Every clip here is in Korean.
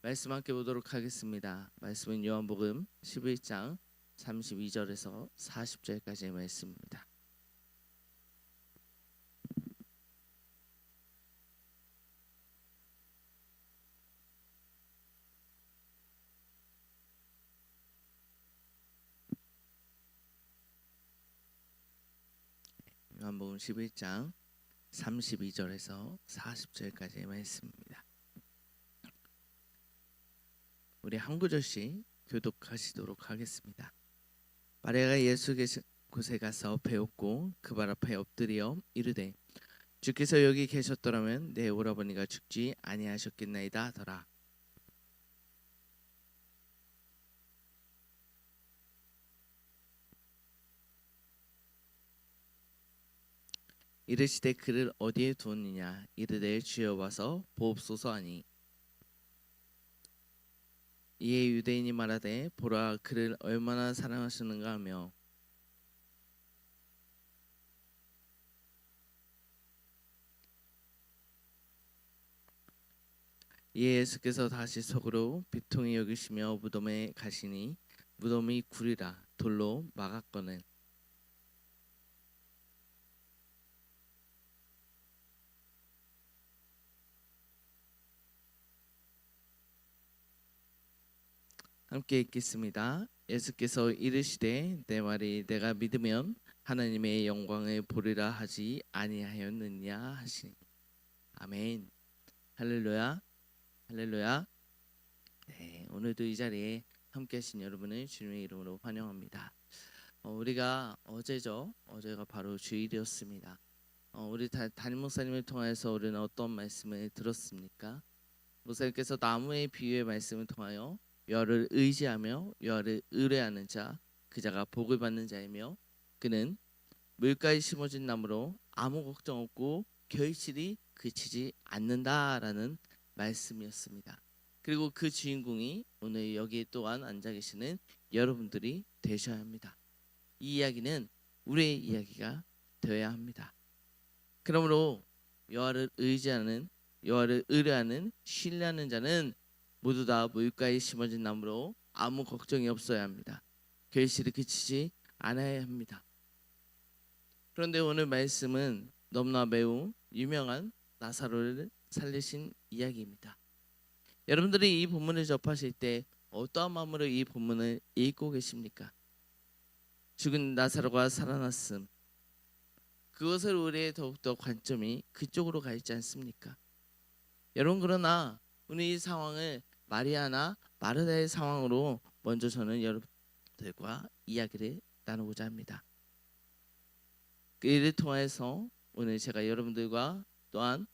말씀 함께 보도록 하겠습니다. 말씀은 요한복음 11장 32절에서 40절까지의 말씀입니다. 요한복음 11장 32절에서 40절까지의 말씀입니다. 우리 한 구절씩 교독하시도록 하겠습니다. 마리아가 예수 계신 곳에 가서 배웠고 그 발 앞에 엎드려 이르되 주께서 여기 계셨더라면 내 오라버니가 죽지 아니하셨겠나이다 하더라. 이르시되 그를 어디에 두었느냐 이르되 주여 와서 보옵소서 하니 이에 유대인이 말하되 보라 그를 얼마나 사랑하시는가 하며 이에 예수께서 다시 속으로 비통히 여기시며 무덤에 가시니 무덤이 구리라 돌로 막았거늘 함께 읽겠습니다. 예수께서 이르시되 내 말이 내가 믿으면 하나님의 영광을 보리라 하지 아니하였느냐 하시니 아멘. 할렐루야. 할렐루야. 네, 오늘도 이 자리에 함께 하신 여러분을 주님의 이름으로 환영합니다. 우리가 어제가 바로 주일이었습니다. 우리 담임 목사님을 통해서 우리는 어떤 말씀을 들었습니까? 목사님께서 나무의 비유의 말씀을 통하여 여를 의지하며 여를 의뢰하는 자 그 자가 복을 받는 자이며 그는 물가에 심어진 나무로 아무 걱정 없고 결실이 그치지 않는다라는 말씀이었습니다. 그리고 그 주인공이 오늘 여기에 또한 앉아 계시는 여러분들이 되셔야 합니다. 이 이야기는 우리의 이야기가 되어야 합니다. 그러므로 여호와를 의뢰하는 신뢰하는 자는 모두 다 물가에 심어진 나무로 아무 걱정이 없어야 합니다. 결실이 그치지 않아야 합니다. 그런데 오늘 말씀은 너무나 매우 유명한 나사로를 살리신 이야기입니다. 여러분들이 이 본문을 접하실 때 어떠한 마음으로 이 본문을 읽고 계십니까? 죽은 나사로가 살아났음, 그것을 우리의 더욱더 관점이 그쪽으로 가 있지 않습니까? 여러분, 그러나 오늘 이 상황을 마리아나 마르다의 상황으로 먼저 저는 여러분들과 이야기를 나누고자 합니다. 그 일을 통해서 오늘 제가 여러분들과 또한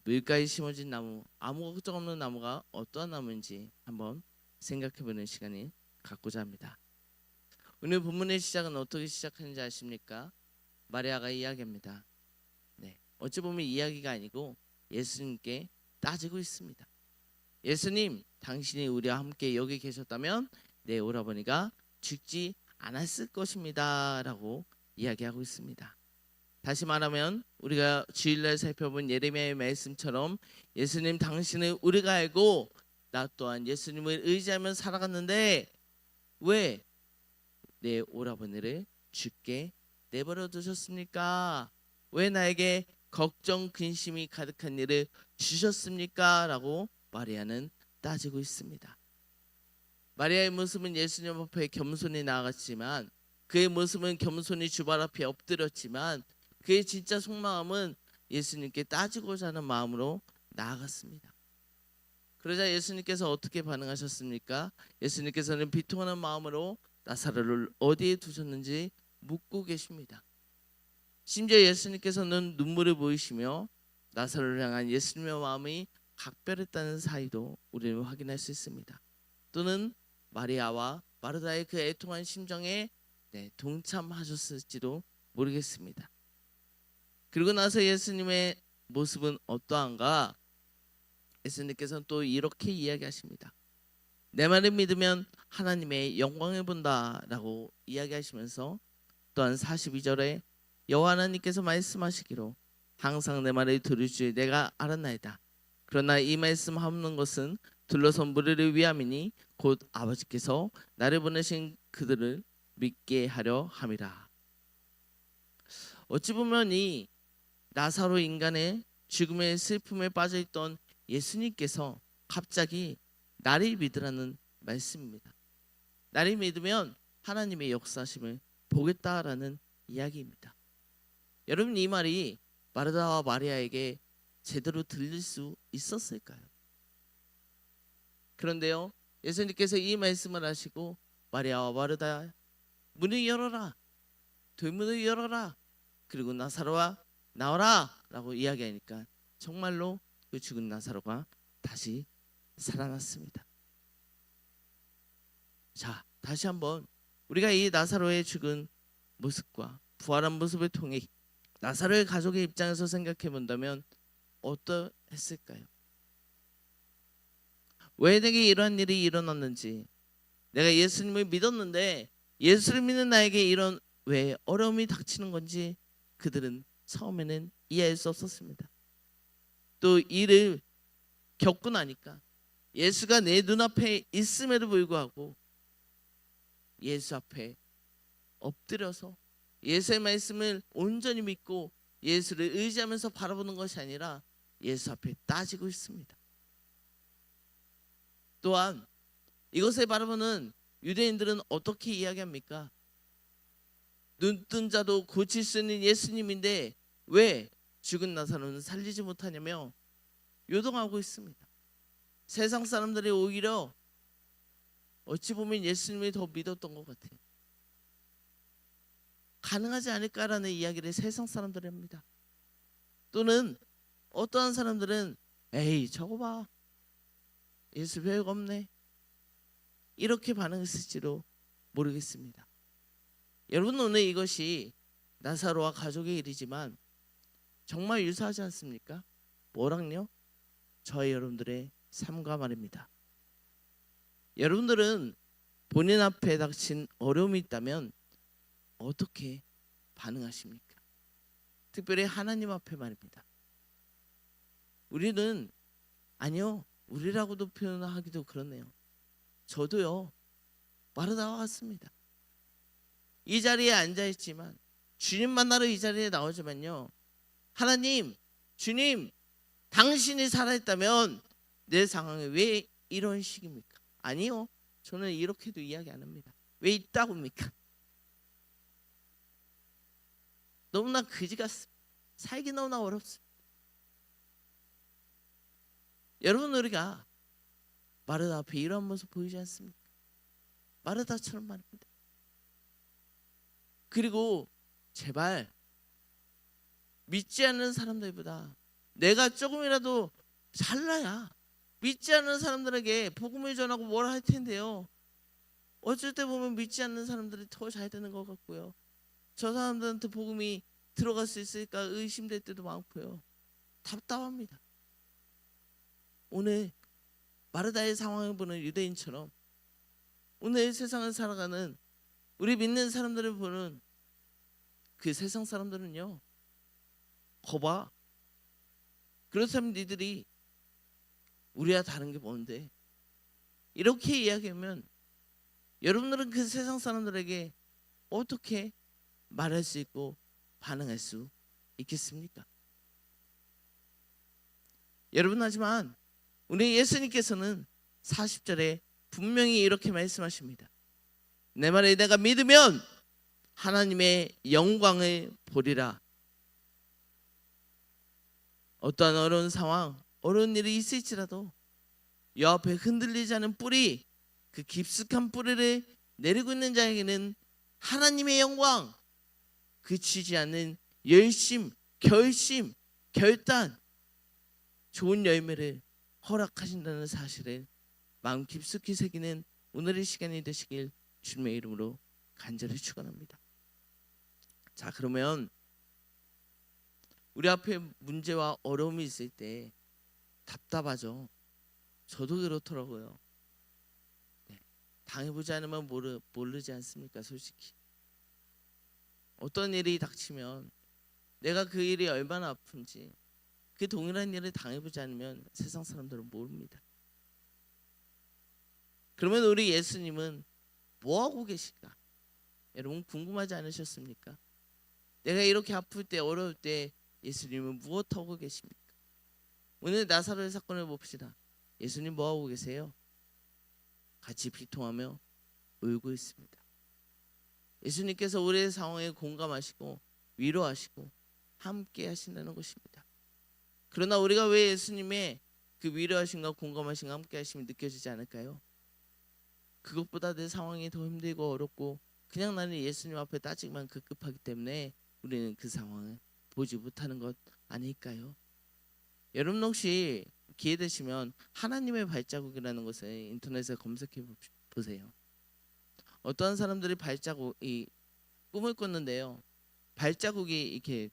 물가에 심어진 나무, 아무 걱정 없는 나무가 어떠한 나무인지 한번 생각해보는 시간을 갖고자 합니다. 오늘 본문의 시작은 어떻게 시작하는지 아십니까? 마리아가 이야기합니다. 어찌 보면 이야기가 아니고 예수님께 따지고 있습니다. 예수님, 당신이 우리와 함께 여기 계셨다면 내 오라버니가 죽지 않았을 것입니다 라고 이야기하고 있습니다. 다시 말하면 우리가 주일날 살펴본 예레미야의 말씀처럼 예수님, 당신을 우리가 알고 나 또한 예수님을 의지하며 살아갔는데 왜 내 오라버니를 죽게 내버려 두셨습니까? 왜 나에게 걱정 근심이 가득한 일을 주셨습니까? 라고 마리아는 따지고 있습니다. 마리아의 모습은 예수님 앞에 겸손히 나아갔지만 그의 모습은 겸손히 주발 앞에 엎드렸지만 그의 진짜 속마음은 예수님께 따지고자 하는 마음으로 나아갔습니다. 그러자 예수님께서 어떻게 반응하셨습니까? 예수님께서는 비통하는 마음으로 나사로를 어디에 두셨는지 묻고 계십니다. 심지어 예수님께서는 눈물을 보이시며 나사로를 향한 예수님의 마음이 각별했다는 사이도 우리는 확인할 수 있습니다. 또는 마리아와 마르다의 그 애통한 심정에 동참하셨을지도 모르겠습니다. 그리고 나서 예수님의 모습은 어떠한가? 예수님께서는 또 이렇게 이야기하십니다. 내 말을 믿으면 하나님의 영광을 본다라고 이야기하시면서 또한 42절에 여호와 하나님께서 말씀하시기로 항상 내 말을 들을 줄 내가 알았나이다. 그러나 이 말씀 하는 것은 둘러선 무리를 위함이니 곧 아버지께서 나를 보내신 그들을 믿게 하려 함이라. 어찌 보면 이 나사로 인간의 죽음의 슬픔에 빠져있던 예수님께서 갑자기 나를 믿으라는 말씀입니다. 나를 믿으면 하나님의 역사심을 보겠다라는 이야기입니다. 여러분, 이 말이 마르다와 마리아에게 제대로 들릴 수 있었을까요? 그런데요, 예수님께서 이 말씀을 하시고 마리아와 마르다, 문을 열어라, 돌문을 열어라, 그리고 나사로와 나와라 라고 이야기하니까 정말로 그 죽은 나사로가 다시 살아났습니다. 자, 다시 한번 우리가 이 나사로의 죽은 모습과 부활한 모습을 통해 나사로의 가족의 입장에서 생각해 본다면 어떠했을까요? 왜 내게 이러한 일이 일어났는지, 내가 예수님을 믿었는데 예수를 믿는 나에게 이런 왜 어려움이 닥치는 건지 그들은 처음에는 이해할 수 없었습니다. 또 이를 겪고 나니까 예수가 내 눈앞에 있음에도 불구하고 예수 앞에 엎드려서 예수의 말씀을 온전히 믿고 예수를 의지하면서 바라보는 것이 아니라 예수 앞에 따지고 있습니다. 또한 이것을 바라보는 유대인들은 어떻게 이야기합니까? 눈뜬 자도 고칠 수 있는 예수님인데 왜 죽은 나사로는 살리지 못하냐며 요동하고 있습니다. 세상 사람들이 오히려 어찌 보면 예수님을 더 믿었던 것 같아요. 가능하지 않을까라는 이야기를 세상 사람들이 합니다. 또는 어떠한 사람들은 에이 저거 봐, 예수 별거 없네, 이렇게 반응했을지도 모르겠습니다. 여러분, 오늘 이것이 나사로와 가족의 일이지만 정말 유사하지 않습니까? 뭐랑요? 저희 여러분들의 삶과 말입니다. 여러분들은 본인 앞에 닥친 어려움이 있다면 어떻게 반응하십니까? 특별히 하나님 앞에 말입니다. 우리는 아니요, 우리라고도 표현하기도 그렇네요. 저도요, 마르다와 같습니다. 이 자리에 앉아있지만, 주님 만나러 이 자리에 나오지만요, 하나님, 주님, 당신이 살아있다면 내 상황이 왜 이런 식입니까? 아니요, 저는 이렇게도 이야기 안 합니다. 왜 있다고입니까? 너무나 그지 같습니다. 살기 너무나 어렵습니다. 여러분, 우리가 마르다 앞에 이런 모습 보이지 않습니까? 마르다처럼 말입니다. 그리고 제발 믿지 않는 사람들보다 내가 조금이라도 잘나야 믿지 않는 사람들에게 복음을 전하고 뭘 할 텐데요. 어쩔 때 보면 믿지 않는 사람들이 더 잘 되는 것 같고요. 저 사람들한테 복음이 들어갈 수 있을까 의심될 때도 많고요. 답답합니다. 오늘 마르다의 상황을 보는 유대인처럼 오늘 세상을 살아가는 우리 믿는 사람들을 보는 그 세상 사람들은요, 거봐, 그렇다면 니들이 우리와 다른 게 뭔데? 이렇게 이야기하면 여러분들은 그 세상 사람들에게 어떻게 말할 수 있고 반응할 수 있겠습니까? 여러분, 하지만 우리 예수님께서는 40절에 분명히 이렇게 말씀하십니다. 내 말을 내가 믿으면 하나님의 영광을 보리라. 어떠한 어려운 상황, 어려운 일이 있을지라도 여 앞에 흔들리지 않은 뿌리, 그 깊숙한 뿌리를 내리고 있는 자에게는 하나님의 영광, 그치지 않는 열심, 결심, 결단, 좋은 열매를 허락하신다는 사실을 마음 깊숙이 새기는 오늘의 시간이 되시길 주님의 이름으로 간절히 축원합니다. 자, 그러면 우리 앞에 문제와 어려움이 있을 때 답답하죠. 저도 그렇더라고요. 네, 당해보지 않으면 모르지 않습니까? 솔직히 어떤 일이 닥치면 내가 그 일이 얼마나 아픈지, 그 동일한 일을 당해보지 않으면 세상 사람들은 모릅니다. 그러면 우리 예수님은 뭐 하고 계실까? 여러분 궁금하지 않으셨습니까? 내가 이렇게 아플 때 어려울 때 예수님은 무엇 하고 계십니까? 오늘 나사로의 사건을 봅시다. 예수님 뭐 하고 계세요? 같이 비통하며 울고 있습니다. 예수님께서 우리의 상황에 공감하시고 위로하시고 함께 하신다는 것입니다. 그러나 우리가 왜 예수님의 그 위로하심과 공감하심과 함께 하심이 느껴지지 않을까요? 그것보다 내 상황이 더 힘들고 어렵고 그냥 나는 예수님 앞에 따지기만 급급하기 때문에 우리는 그 상황을 보지 못하는 것 아닐까요? 여러분 혹시 기회 되시면 하나님의 발자국이라는 것을 인터넷에 검색해 보세요. 어떠한 사람들이 발자국이 꿈을 꿨는데요. 발자국이 이렇게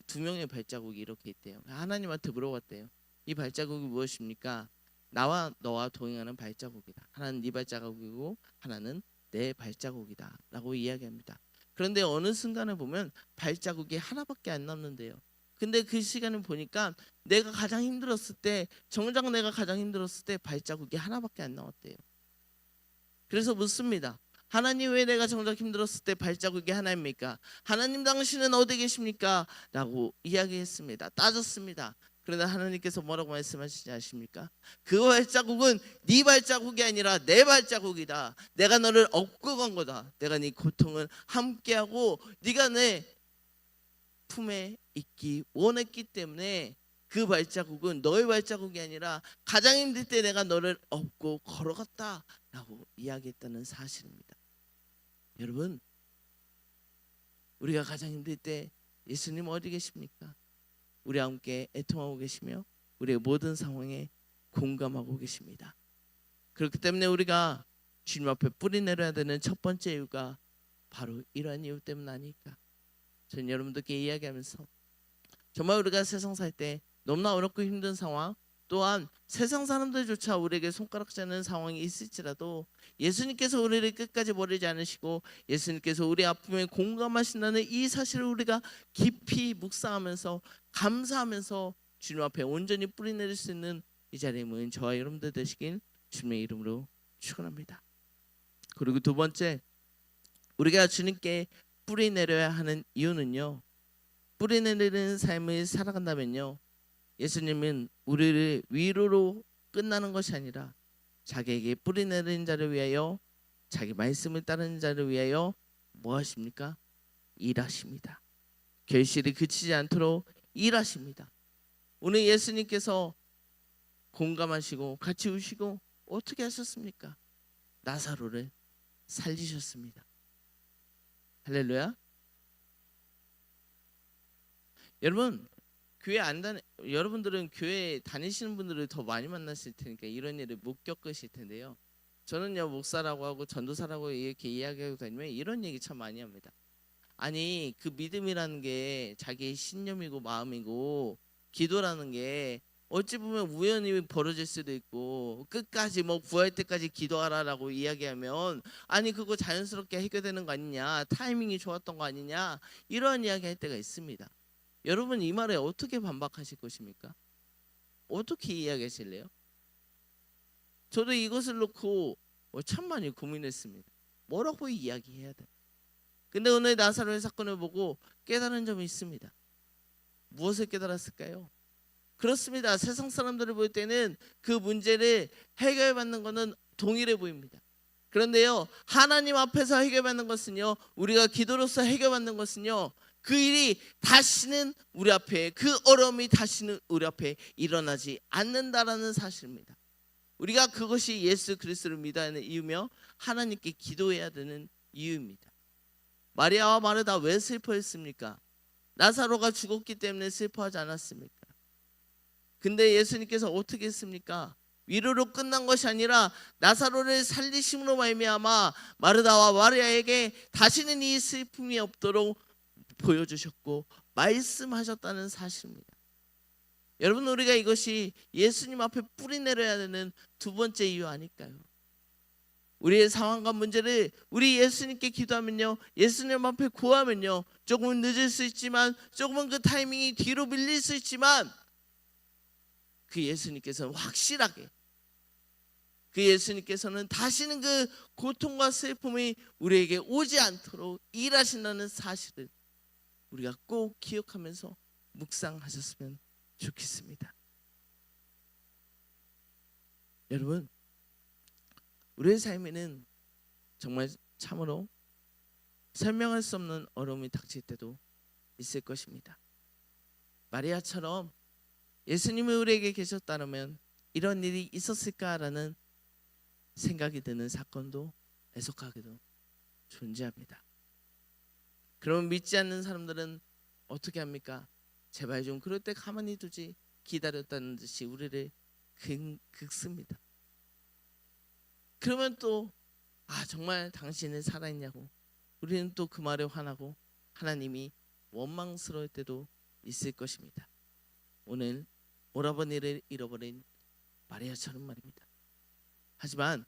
두 명의 발자국이 이렇게 있대요. 하나님한테 물어봤대요. 이 발자국이 무엇입니까? 나와 너와 동행하는 발자국이다. 하나는 네 발자국이고 하나는 내 발자국이다 라고 이야기합니다. 그런데 어느 순간에 보면 발자국이 하나밖에 안 남는데요. 근데 그 시간을 보니까 내가 가장 힘들었을 때, 정작 내가 가장 힘들었을 때 발자국이 하나밖에 안 나왔대요. 그래서 묻습니다. 하나님, 왜 내가 정작 힘들었을 때 발자국이 하나입니까? 하나님, 당신은 어디 계십니까? 라고 이야기했습니다. 따졌습니다. 그러나 하나님께서 뭐라고 말씀하시지 아십니까? 그 발자국은 네 발자국이 아니라 내 발자국이다. 내가 너를 업고 간 거다. 내가 네 고통을 함께하고 네가 내 품에 있기 원했기 때문에 그 발자국은 너의 발자국이 아니라 가장 힘들 때 내가 너를 업고 걸어갔다 라고 이야기했다는 사실입니다. 여러분, 우리가 가장 힘들 때 예수님 어디 계십니까? 우리와 함께 애통하고 계시며 우리의 모든 상황에 공감하고 계십니다. 그렇기 때문에 우리가 주님 앞에 뿌리 내려야 되는 첫 번째 이유가 바로 이러한 이유 때문 아닐까? 저는 여러분들께 이야기하면서 정말 우리가 세상 살 때 너무나 어렵고 힘든 상황, 또한 세상 사람들조차 우리에게 손가락질하는 상황이 있을지라도 예수님께서 우리를 끝까지 버리지 않으시고 예수님께서 우리 아픔에 공감하신다는 이 사실을 우리가 깊이 묵상하면서 감사하면서 주님 앞에 온전히 뿌리 내릴 수 있는 이 자리에 모인 저와 여러분들 되시길 주님의 이름으로 축원합니다. 그리고 두 번째, 우리가 주님께 뿌리 내려야 하는 이유는요, 뿌리 내리는 삶을 살아간다면요, 예수님은 우리를 위로로 끝나는 것이 아니라 자기에게 뿌리 내리는 자를 위하여, 자기 말씀을 따르는 자를 위하여 뭐 하십니까? 일하십니다. 결실이 그치지 않도록 일하십니다. 오늘 예수님께서 공감하시고 같이 우시고 어떻게 하셨습니까? 나사로를 살리셨습니다. 할렐루야. 여러분, 교회 여러분들은 교회 다니시는 분들을 더 많이 만났을 테니까 이런 일을 못 겪으실 텐데요. 저는요, 목사라고 하고 전도사라고 이렇게 이야기하고 다니면 이런 얘기 참 많이 합니다. 아니, 그 믿음이라는 게 자기의 신념이고 마음이고 기도라는 게 어찌 보면 우연히 벌어질 수도 있고 끝까지 뭐 구할 때까지 기도하라라고 이야기하면 아니 그거 자연스럽게 해결되는 거 아니냐, 타이밍이 좋았던 거 아니냐, 이런 이야기 할 때가 있습니다. 여러분 이 말에 어떻게 반박하실 것입니까? 어떻게 이야기하실래요? 저도 이것을 놓고 참 많이 고민했습니다. 뭐라고 이야기해야 돼? 근데 오늘 나사로의 사건을 보고 깨달은 점이 있습니다. 무엇을 깨달았을까요? 그렇습니다. 세상 사람들을 볼 때는 그 문제를 해결받는 것은 동일해 보입니다. 그런데요, 하나님 앞에서 해결받는 것은요, 우리가 기도로서 해결받는 것은요, 그 일이 다시는 우리 앞에, 그 어려움이 다시는 우리 앞에 일어나지 않는다라는 사실입니다. 우리가 그것이 예수 그리스도를 믿어야 하는 이유며 하나님께 기도해야 되는 이유입니다. 마리아와 마르다 왜 슬퍼했습니까? 나사로가 죽었기 때문에 슬퍼하지 않았습니까? 근데 예수님께서 어떻게 했습니까? 위로로 끝난 것이 아니라 나사로를 살리심으로 말미암아 마르다와 마리아에게 다시는 이 슬픔이 없도록 보여주셨고 말씀하셨다는 사실입니다. 여러분, 우리가 이것이 예수님 앞에 뿌리 내려야 되는 두 번째 이유 아닐까요? 우리의 상황과 문제를 우리 예수님께 기도하면요, 예수님 앞에 구하면요, 조금은 늦을 수 있지만, 조금은 그 타이밍이 뒤로 밀릴 수 있지만 그 예수님께서는 확실하게, 그 예수님께서는 다시는 그 고통과 슬픔이 우리에게 오지 않도록 일하신다는 사실을 우리가 꼭 기억하면서 묵상하셨으면 좋겠습니다. 여러분, 우리의 삶에는 정말 참으로 설명할 수 없는 어려움이 닥칠 때도 있을 것입니다. 마리아처럼 예수님이 우리에게 계셨다면 이런 일이 있었을까라는 생각이 드는 사건도 애석하게도 존재합니다. 그러면 믿지 않는 사람들은 어떻게 합니까? 제발 좀 그럴 때 가만히 두지, 기다렸다는 듯이 우리를 긁습니다. 그러면 또 정말 당신은 살아있냐고 우리는 또 그 말에 화나고 하나님이 원망스러울 때도 있을 것입니다. 오늘 오라버니를 잃어버린 마리아처럼 말입니다. 하지만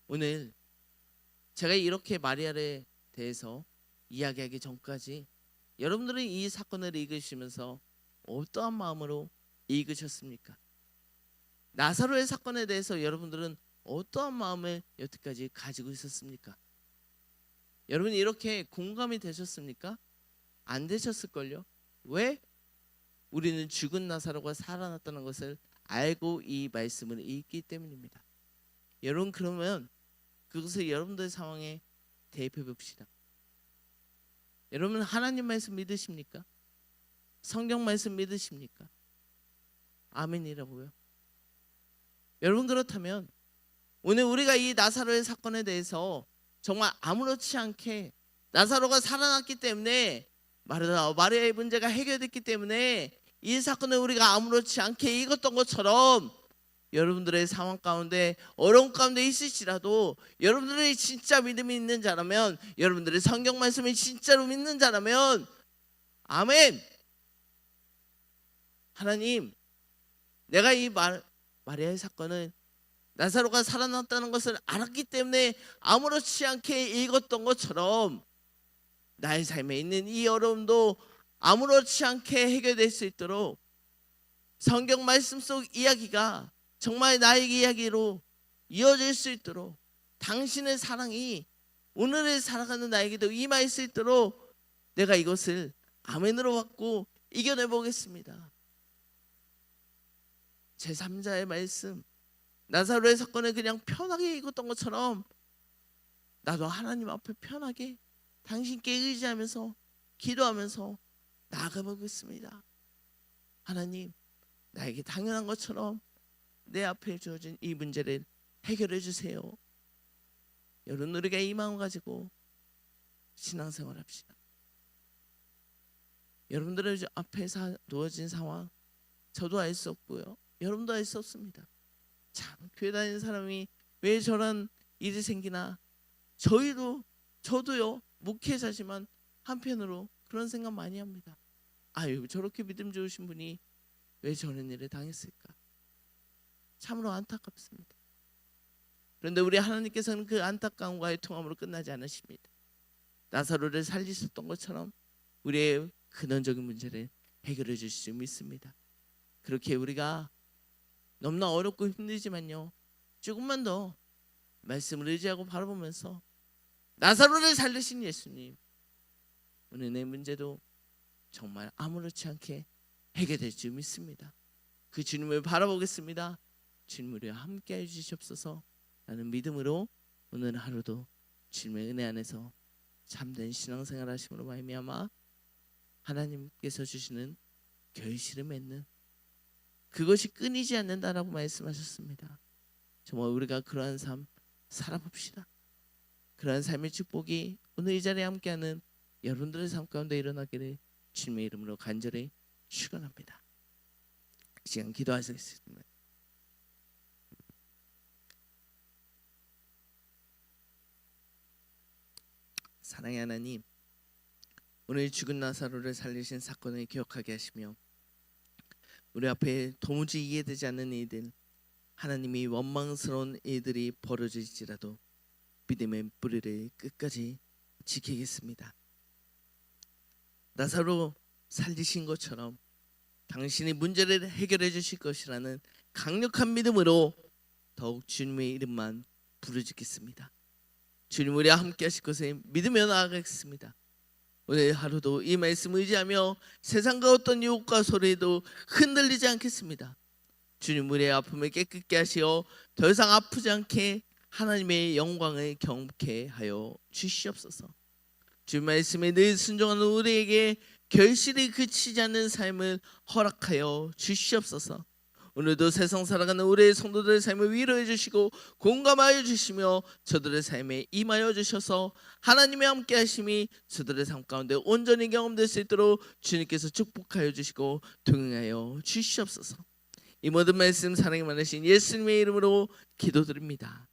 오늘 제가 이렇게 마리아에 대해서 이야기하기 전까지 여러분들은 이 사건을 읽으시면서 어떠한 마음으로 읽으셨습니까? 나사로의 사건에 대해서 여러분들은 어떠한 마음을 여태까지 가지고 있었습니까? 여러분 이렇게 공감이 되셨습니까? 안 되셨을걸요? 왜? 우리는 죽은 나사로가 살아났다는 것을 알고 이 말씀을 읽기 때문입니다. 여러분 그러면 그것을 여러분들의 상황에 대입해 봅시다. 여러분 하나님 말씀 믿으십니까? 성경 말씀 믿으십니까? 아멘이라고요. 여러분 그렇다면 오늘 우리가 이 나사로의 사건에 대해서 정말 아무렇지 않게 나사로가 살아났기 때문에 마리아의 문제가 해결됐기 때문에 이 사건을 우리가 아무렇지 않게 읽었던 것처럼 여러분들의 상황 가운데 어려움 가운데 있으시라도 여러분들이 진짜 믿음이 있는 자라면 여러분들의 성경 말씀이 진짜로 믿는 자라면 아멘. 하나님 내가 이 마리아의 사건을 나사로가 살아났다는 것을 알았기 때문에 아무렇지 않게 읽었던 것처럼 나의 삶에 있는 이 어려움도 아무렇지 않게 해결될 수 있도록 성경 말씀 속 이야기가 정말 나의 이야기로 이어질 수 있도록 당신의 사랑이 오늘을 살아가는 나에게도 임할 수 있도록 내가 이것을 아멘으로 받고 이겨내 보겠습니다. 제3자의 말씀 나사로의 사건을 그냥 편하게 읽었던 것처럼 나도 하나님 앞에 편하게 당신께 의지하면서 기도하면서 나아가보겠습니다. 하나님 나에게 당연한 것처럼 내 앞에 주어진 이 문제를 해결해 주세요. 여러분 우리가 이 마음 가지고 신앙생활 합시다. 여러분들의 앞에 놓아진 상황 저도 알 수 없고요. 여러분도 알 수 없습니다. 참 교회 다니는 사람이 왜 저런 일이 생기나. 저도요 목회자지만 한편으로 그런 생각 많이 합니다. 아유 저렇게 믿음 좋으신 분이 왜 저런 일을 당했을까. 참으로 안타깝습니다. 그런데 우리 하나님께서는 그 안타까움과 애통함으로 끝나지 않으십니다. 나사로를 살리셨던 것처럼 우리의 근원적인 문제를 해결해 주실 줄 믿습니다. 그렇게 우리가 너무나 어렵고 힘들지만요 조금만 더 말씀을 의지하고 바라보면서 나사로를 살리신 예수님 오늘 내 문제도 정말 아무렇지 않게 해결될 줄 믿습니다. 그 주님을 바라보겠습니다. 주님 우리와 함께 해주시옵소서. 라는 믿음으로 오늘 하루도 주님의 은혜 안에서 참된 신앙생활 하심으로 말미암아 하나님께서 주시는 결실을 맺는 그것이 끊이지 않는다라고 말씀하셨습니다. 정말 우리가 그러한 삶 살아봅시다. 그러한 삶의 축복이 오늘 이 자리에 함께하는 여러분들의 삶 가운데 일어나기를 주님의 이름으로 간절히 축원합니다. 이 시간 기도하시겠습니다. 사랑의 하나님, 오늘 죽은 나사로를 살리신 사건을 기억하게 하시며 우리 앞에 도무지 이해되지 않는 일들, 하나님이 원망스러운 일들이 벌어질지라도 믿음의 뿌리를 끝까지 지키겠습니다. 나사로 살리신 것처럼 당신이 문제를 해결해 주실 것이라는 강력한 믿음으로 더욱 주님의 이름만 부르짖겠습니다. 주님 우리와 함께 하실 것에 믿으며 나아가겠습니다. 오늘 하루도 이 말씀 의지하며 세상과 어떤 유혹과 소리에도 흔들리지 않겠습니다. 주님 우리의 아픔을 깨끗게 하시어 더 이상 아프지 않게 하나님의 영광을 경험케 하여 주시옵소서. 주님 말씀에 늘 순종하는 우리에게 결실이 그치지 않는 삶을 허락하여 주시옵소서. 오늘도 세상 살아가는 우리의 성도들의 삶을 위로해 주시고 공감하여 주시며 저들의 삶에 임하여 주셔서 하나님의 함께 하심이 저들의 삶 가운데 온전히 경험될 수 있도록 주님께서 축복하여 주시고 동행하여 주시옵소서. 이 모든 말씀 사랑이 많으신 예수님의 이름으로 기도드립니다.